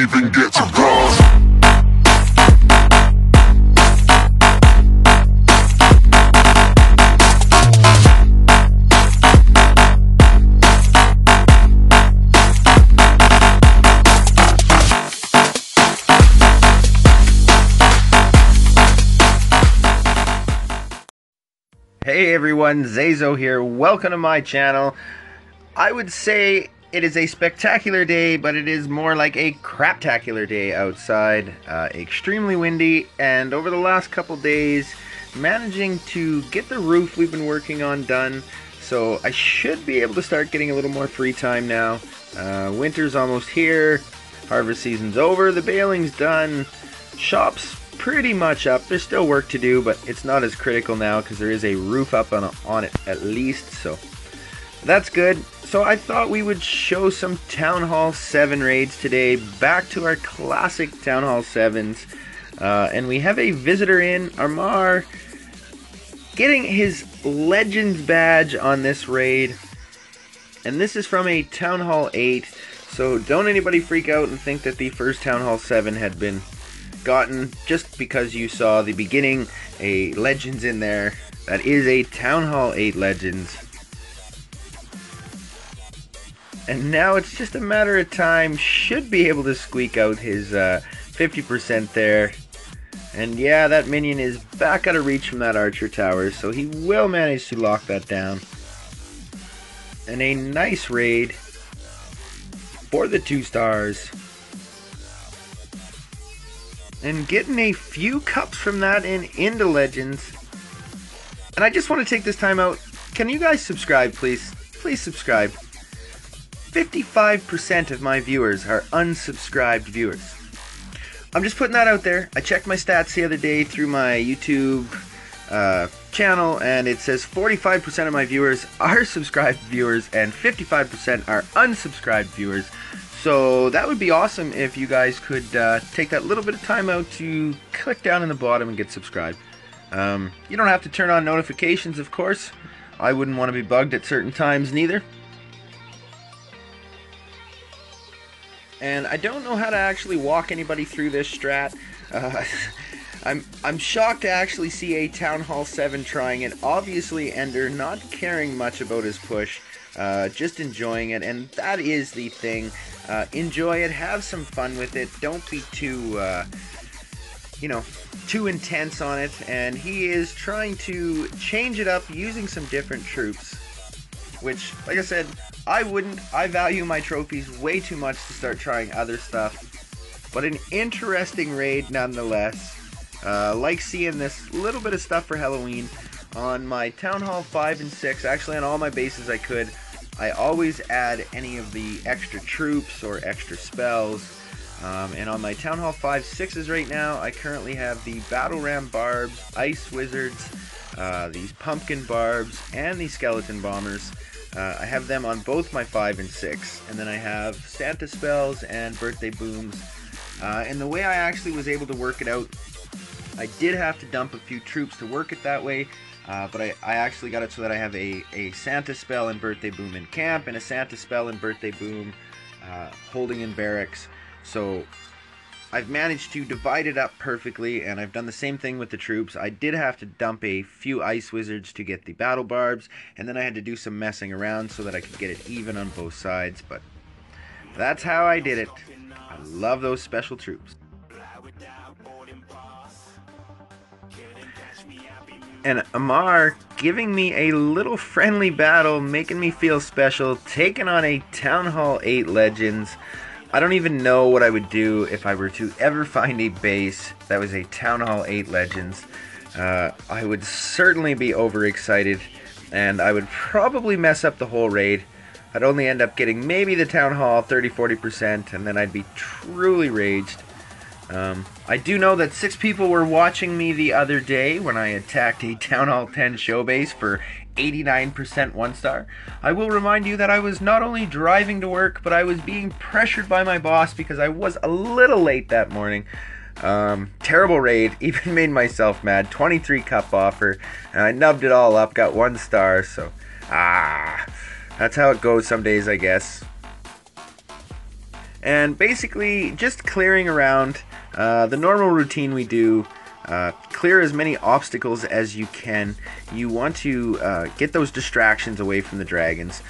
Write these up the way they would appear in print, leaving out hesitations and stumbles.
even get to cross. Hey everyone, ZaiZoe here. Welcome to my channel. I would say it is a spectacular day, but it is more like a craptacular day outside. Extremely windy, and over the last couple days, managing to get the roof we've been working on done. So I should be able to start getting a little more free time now. Winter's almost here. Harvest season's over. The baling's done. Shop's pretty much up. There's still work to do, but it's not as critical now because there is a roof up on it at least, so that's good. So I thought we would show some TownHall 7 raids today, back to our classic TownHall 7s, and we have a visitor in, Amar, getting his Legends badge on this raid, and this is from a TownHall 8, so don't anybody freak out and think that the first TownHall 7 had been gotten just because you saw the beginning a Legends in there. That is a TownHall 8 Legends, and now it's just a matter of time. Should be able to squeak out his 50% there, and yeah, that minion is back out of reach from that archer tower, so he will manage to lock that down. And a nice raid for the 2 stars. And getting a few cups from that into Legends. And I just want to take this time out. Can you guys subscribe, please? Please subscribe. 55% of my viewers are unsubscribed viewers. I'm just putting that out there. I checked my stats the other day through my YouTube channel, and it says 45% of my viewers are subscribed viewers and 55% are unsubscribed viewers. So that would be awesome if you guys could take that little bit of time out to click down in the bottom and get subscribed. You don't have to turn on notifications, of course. I wouldn't want to be bugged at certain times neither. And I don't know how to actually walk anybody through this strat. I'm shocked to actually see a TownHall 7 trying it. Obviously Ender not caring much about his push. Just enjoying it, and that is the thing. Enjoy it, have some fun with it, don't be too too intense on it. And he is trying to change it up using some different troops, which, like I said, I wouldn't. I value my trophies way too much to start trying other stuff, but an interesting raid nonetheless. Like seeing this little bit of stuff for Halloween on my TownHall 5 and 6, actually on all my bases I always add any of the extra troops or extra spells. And on my TownHall 5 6s right now, I currently have the Battle Ram Barbs, Ice Wizards, these Pumpkin Barbs, and the Skeleton Bombers. I have them on both my 5 and 6. And then I have Santa Spells and Birthday Booms. And the way I actually was able to work it out, I did have to dump a few troops to work it that way. But I actually got it so that I have a Santa Spell and Birthday Boom in camp, and a Santa Spell and Birthday Boom holding in barracks. So I've managed to divide it up perfectly, and I've done the same thing with the troops. I did have to dump a few Ice Wizards to get the Battle Barbs, and then I had to do some messing around so that I could get it even on both sides. But that's how I did it. I love those special troops. And Amar giving me a little friendly battle, making me feel special, taking on a TownHall 8 Legends. I don't even know what I would do if I were to ever find a base that was a TownHall 8 Legends. I would certainly be overexcited, and I would probably mess up the whole raid. I'd only end up getting maybe the Townhall 30-40%, and then I'd be truly raged. I do know that 6 people were watching me the other day when I attacked a TownHall 10 show base for 89% 1-star. I will remind you that I was not only driving to work, but I was being pressured by my boss because I was a little late that morning. Terrible raid, even made myself mad. 23 cup offer, and I nubbed it all up, got 1 star, so that's how it goes some days, I guess. and basically just clearing around the normal routine we do. Clear as many obstacles as you can. You want to get those distractions away from the dragons.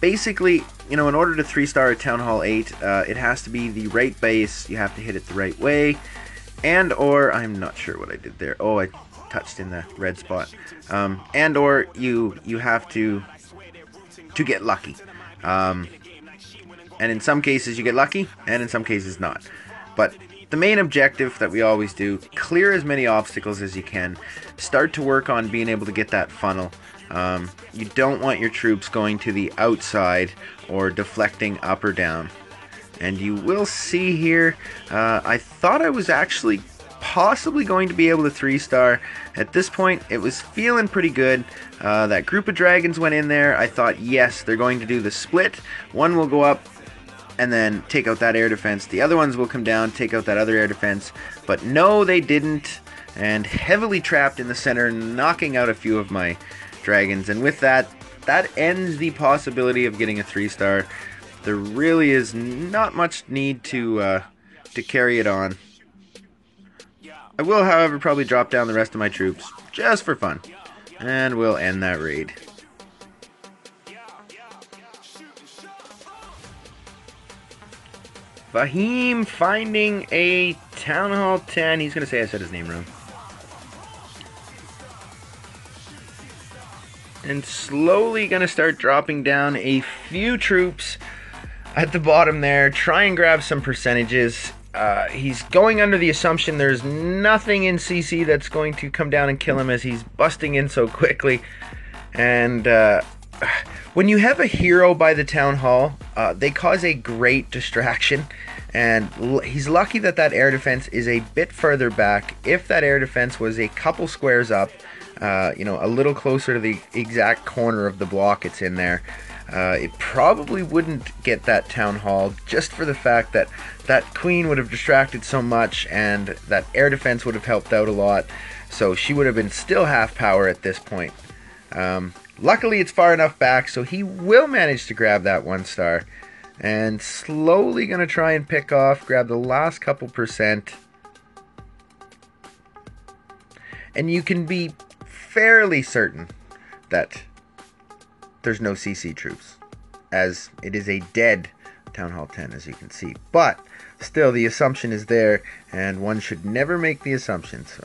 Basically, you know, in order to 3-star a TownHall 8, it has to be the right base. You have to hit it the right way, and or I'm not sure what I did there. Oh, I touched in the red spot. And or you have to get lucky. And in some cases you get lucky, and in some cases not. But the main objective that we always do, clear as many obstacles as you can. Start to work on being able to get that funnel. You don't want your troops going to the outside or deflecting up or down. And you will see here, I thought I was actually possibly going to be able to 3-star. At this point, it was feeling pretty good. That group of dragons went in there. I thought, yes, they're going to do the split. One will go up and then take out that air defense. The other ones will come down, take out that other air defense. But no, they didn't. And heavily trapped in the center, knocking out a few of my dragons. And with that, that ends the possibility of getting a 3-star. There really is not much need to carry it on. I will, however, probably drop down the rest of my troops, just for fun. And we'll end that raid. Fahim finding a TownHall 10. He's going to say I said his name wrong. And slowly going to start dropping down a few troops at the bottom there. Try and grab some percentages. He's going under the assumption there's nothing in CC that's going to come down and kill him, as he's busting in so quickly. And when you have a hero by the TownHall, they cause a great distraction. And he's lucky that that air defense is a bit further back. If that air defense was a couple squares up, you know, a little closer to the exact corner of the block it's in there, it probably wouldn't get that TownHall, just for the fact that that queen would have distracted so much, and that air defense would have helped out a lot. So she would have been still half power at this point. Luckily it's far enough back, so he will manage to grab that 1-star. And slowly going to try and pick off, grab the last couple percent. And you can be fairly certain that there's no CC troops, as it is a dead TownHall 10, as you can see. But still, the assumption is there, and one should never make the assumption. So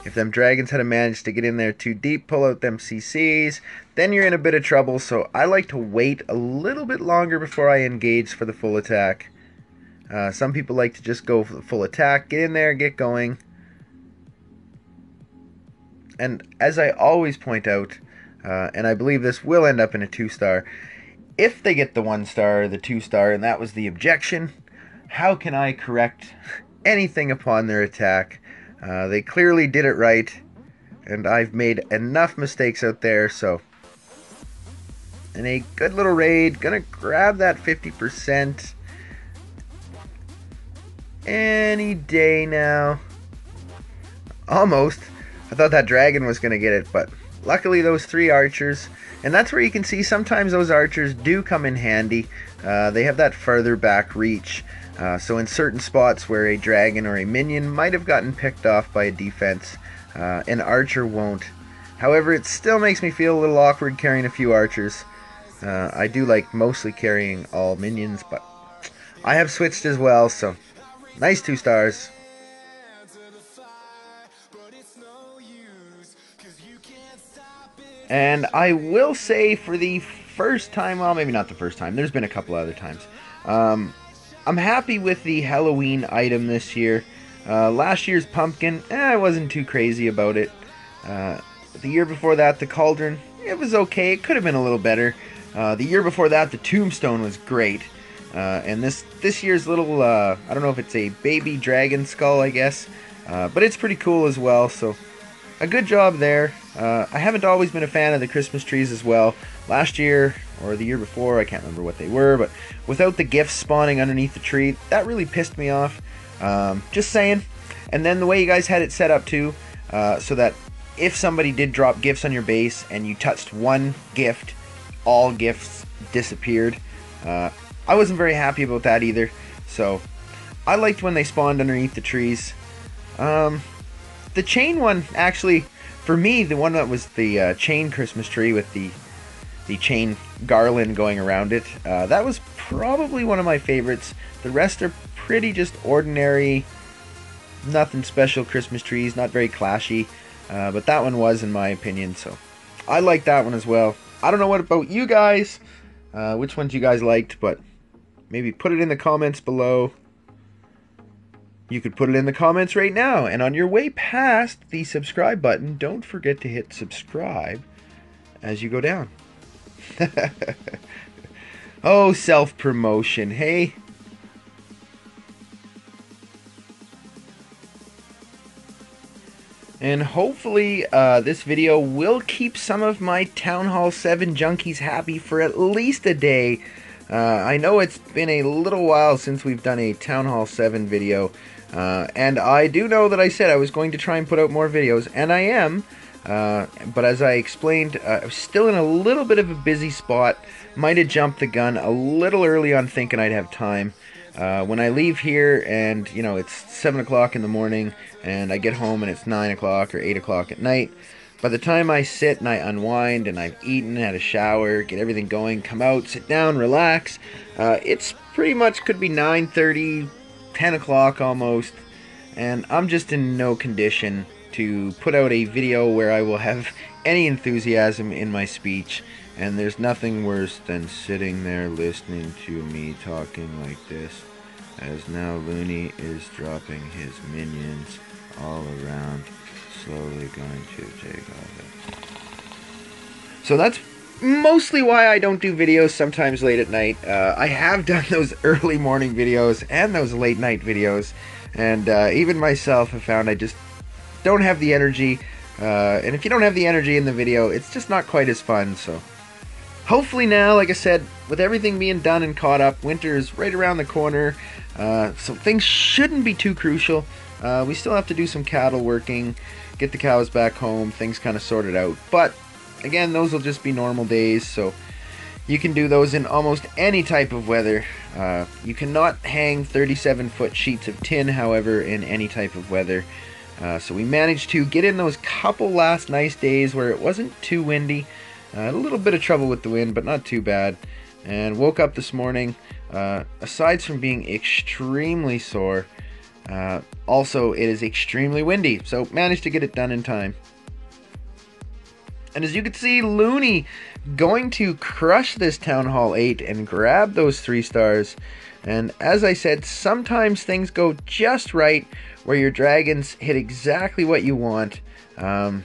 if them dragons had managed to get in there too deep, pull out them CCs, then you're in a bit of trouble. So I like to wait a little bit longer before I engage for the full attack. Some people like to just go for the full attack, get in there, get going. And as I always point out, and I believe this will end up in a 2-star, if they get the 1-star or the 2-star, and that was the objection, how can I correct anything upon their attack? They clearly did it right, and I've made enough mistakes out there. So in a good little raid, gonna grab that 50% any day now. Almost. I thought that dragon was gonna get it, but luckily those 3 archers, and that's where you can see sometimes those archers do come in handy. They have that further back reach. So in certain spots where a dragon or a minion might have gotten picked off by a defense, an archer won't. However, it still makes me feel a little awkward carrying a few archers. I do like mostly carrying all minions, but I have switched as well, so nice 2 stars. And I will say, for the first time, well, maybe not the first time, there's been a couple other times, I'm happy with the Halloween item this year. Last year's pumpkin, I wasn't too crazy about it. The year before that, the cauldron, it was okay. It could have been a little better. The year before that, the tombstone was great. And this year's little, I don't know if it's a baby dragon skull, I guess. But it's pretty cool as well, so a good job there. I haven't always been a fan of the Christmas trees as well. Last year, or the year before, I can't remember what they were, but without the gifts spawning underneath the tree, that really pissed me off. Just saying. And then the way you guys had it set up too, so that if somebody did drop gifts on your base and you touched one gift, all gifts disappeared. I wasn't very happy about that either. So I liked when they spawned underneath the trees. The chain one, actually, for me, the one that was the chain Christmas tree with the chain garland going around it, that was probably one of my favorites. The rest are pretty just ordinary, nothing special Christmas trees, not very clashy, but that one was, in my opinion, so I like that one as well. I don't know what about you guys, which ones you guys liked, but maybe put it in the comments below. You could put it in the comments right now, and on your way past the subscribe button, don't forget to hit subscribe as you go down. Oh, self-promotion, hey? And hopefully this video will keep some of my TownHall 7 junkies happy for at least a day. I know it's been a little while since we've done a TownHall 7 video, and I do know that I said I was going to try and put out more videos, and I am. But as I explained, I was still in a little bit of a busy spot. Might have jumped the gun a little early on thinking I'd have time. When I leave here and, you know, it's 7 o'clock in the morning and I get home and it's 9 o'clock or 8 o'clock at night, by the time I sit and I unwind and I've eaten, had a shower, get everything going, come out, sit down, relax, it's pretty much could be 9:30, 10 o'clock almost, and I'm just in no condition to put out a video where I will have any enthusiasm in my speech, and there's nothing worse than sitting there listening to me talking like this, as now Looney is dropping his minions all around, slowly going to take off. So that's mostly why I don't do videos sometimes late at night. I have done those early morning videos and those late night videos, and even myself have found I just don't have the energy, and if you don't have the energy in the video, it's just not quite as fun. So hopefully now, like I said, with everything being done and caught up, winter is right around the corner, so things shouldn't be too crucial. We still have to do some cattle working, get the cows back home, things kind of sorted out, but again, those will just be normal days, so you can do those in almost any type of weather. You cannot hang 37-foot sheets of tin, however, in any type of weather. So we managed to get in those couple last nice days where it wasn't too windy. A little bit of trouble with the wind, but not too bad. And woke up this morning, aside from being extremely sore, also it is extremely windy. So managed to get it done in time. And as you can see, Looney going to crush this TownHall 8 and grab those 3 stars. And as I said, sometimes things go just right where your dragons hit exactly what you want. And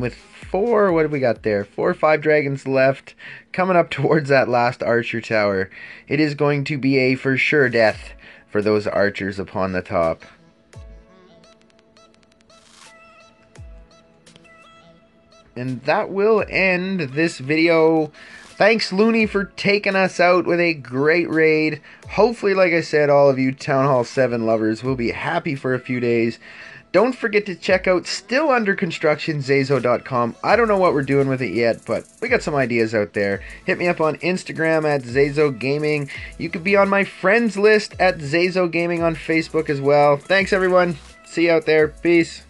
with 4, what have we got there? 4 or 5 dragons left, coming up towards that last archer tower, it is going to be a for sure death for those archers upon the top. And that will end this video. Thanks, Looney, for taking us out with a great raid. Hopefully, like I said, all of you TownHall 7 lovers will be happy for a few days. Don't forget to check out, still under construction, ZaiZoe.com. I don't know what we're doing with it yet, but we got some ideas out there. Hit me up on Instagram at ZaiZoe Gaming. You could be on my friends list at ZaiZoe Gaming on Facebook as well. Thanks, everyone. See you out there. Peace.